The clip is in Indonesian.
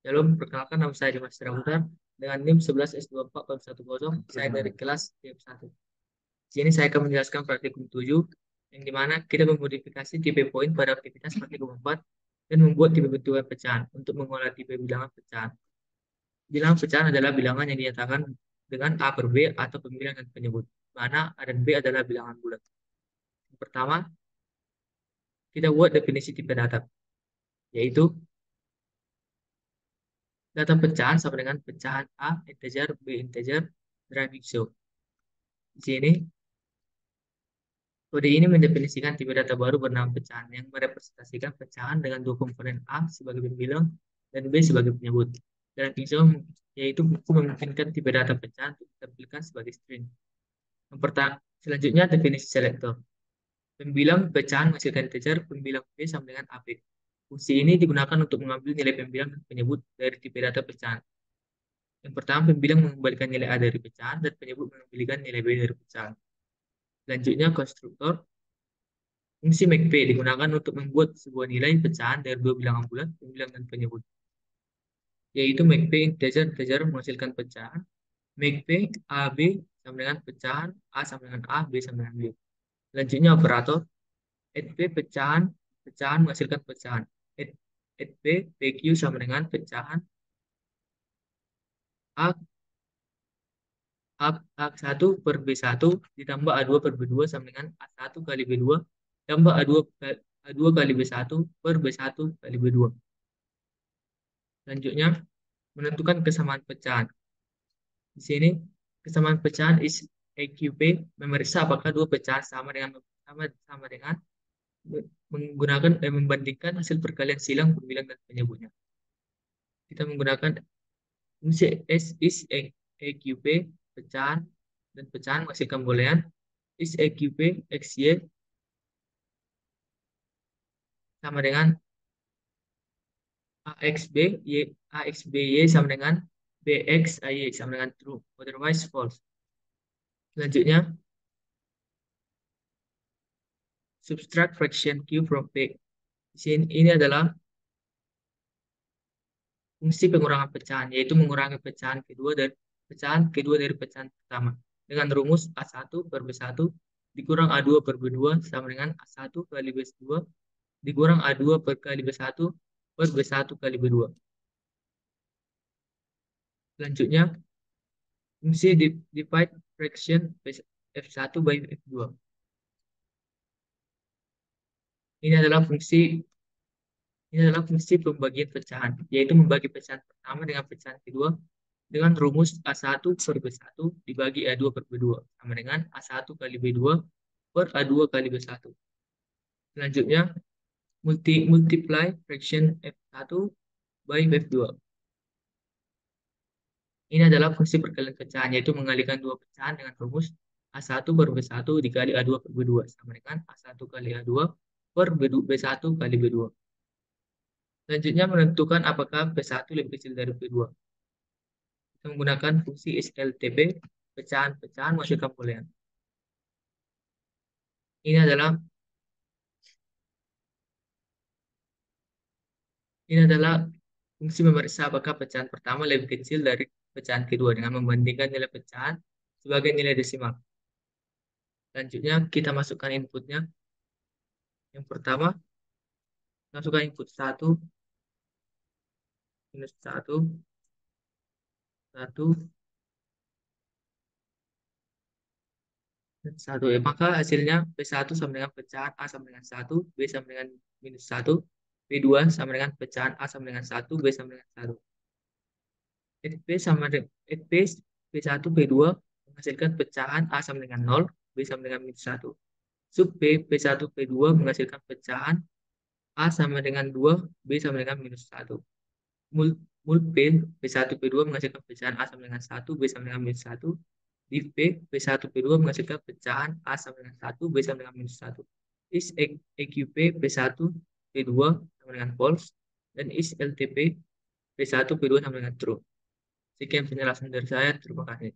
Halo, perkenalkan nama saya Dimas Ramudhan dengan NIM 11S2410. Saya dari kelas TF1. Di sini saya akan menjelaskan praktikum 7, yang dimana kita memodifikasi tipe poin pada aktivitas praktikum 4 dan membuat tipe bentukan pecahan untuk mengolah tipe bilangan pecahan. Bilangan pecahan adalah bilangan yang dinyatakan dengan A per B atau pembilangan penyebut, mana A dan B adalah bilangan bulat. Yang pertama, kita buat definisi tipe data, yaitu data pecahan sama dengan pecahan A integer, B integer, driving show. Di sini, kode ini mendefinisikan tipe data baru bernama pecahan yang merepresentasikan pecahan dengan dua komponen A sebagai pembilang dan B sebagai penyebut. Dan Pinso yaitu buku memungkinkan tipe data pecahan untuk ditampilkan sebagai string. Yang pertama, selanjutnya definisi selektor. Pembilang pecahan menghasilkan integer, pembilang B sama dengan AB. Fungsi ini digunakan untuk mengambil nilai pembilang dan penyebut dari tipe data pecahan. Yang pertama, pembilang mengembalikan nilai A dari pecahan dan penyebut mengembalikan nilai B dari pecahan. Selanjutnya, konstruktor. Fungsi make digunakan untuk membuat sebuah nilai pecahan dari dua bilangan bulat, pembilang dan penyebut, yaitu make integer menghasilkan pecahan, make AB sama dengan pecahan, A sama dengan A, B sama dengan B. Selanjutnya operator, add pecahan, pecahan menghasilkan pecahan, add PQ sama dengan pecahan, A, A1 per B1 ditambah A2 per B2 sama dengan A1 kali B2 tambah A2 kali B1 per B1 kali B2. Selanjutnya, menentukan kesamaan pecahan. Di sini, kesamaan pecahan is EQP memeriksa apakah dua pecahan sama dengan membandingkan hasil perkalian silang, pembilang, dan penyebutnya. Kita menggunakan fungsi S is EQP pecahan dan pecahan menghasilkan boolean is EQP XY sama dengan AXB AXBY sama dengan BXAY sama dengan true, otherwise false. Selanjutnya, subtract fraction Q from P. Di sini ini adalah fungsi pengurangan pecahan, yaitu mengurangi pecahan kedua dari pecahan pertama dengan rumus A1 per B1 dikurang A2 per B2 sama dengan A1 kali B2 dikurang A2 per kali B1 per B1 kali B2. Selanjutnya, fungsi divide fraction F1 by F2. Ini adalah fungsi pembagian pecahan, yaitu membagi pecahan pertama dengan pecahan kedua dengan rumus A1 per B1 dibagi A2 per B2 sama dengan A1 kali B2 per A2 kali B1. Selanjutnya, multiply fraction F1 by F2. Ini adalah fungsi perkalian pecahan, yaitu mengalihkan dua pecahan dengan rumus A1 per B1 dikali A2 per B2 sama dengan A1 kali A2 per B1 kali B2. Selanjutnya, menentukan apakah B1 lebih kecil dari B2. Kita menggunakan fungsi SLTP, pecahan-pecahan menghasilkan boolean. Ini adalah ini adalah fungsi memeriksa apakah pecahan pertama lebih kecil dari pecahan kedua dengan membandingkan nilai pecahan sebagai nilai desimal. Selanjutnya kita masukkan inputnya. Yang pertama, masukkan input 1, minus 1, 1, dan 1. Ya, maka hasilnya P1 sama dengan pecahan A sama dengan 1, B sama dengan minus 1, P2 sama dengan pecahan A sama dengan 1, B sama dengan 1. SP sama dengan SP P1 P2 menghasilkan pecahan A sama dengan 0, B sama dengan minus 1. Sub P P1 P2 menghasilkan pecahan A sama dengan 2, B sama dengan minus 1. Mul, mul P P1 P2 menghasilkan pecahan A sama dengan 1, B sama dengan minus 1. Div P P1 P2 menghasilkan pecahan A sama dengan 1, B sama dengan minus 1. Is EQP P1 P2 sama dengan false dan is LTP P1 P2 sama dengan true. Sekian penjelasan dari saya. Terima kasih.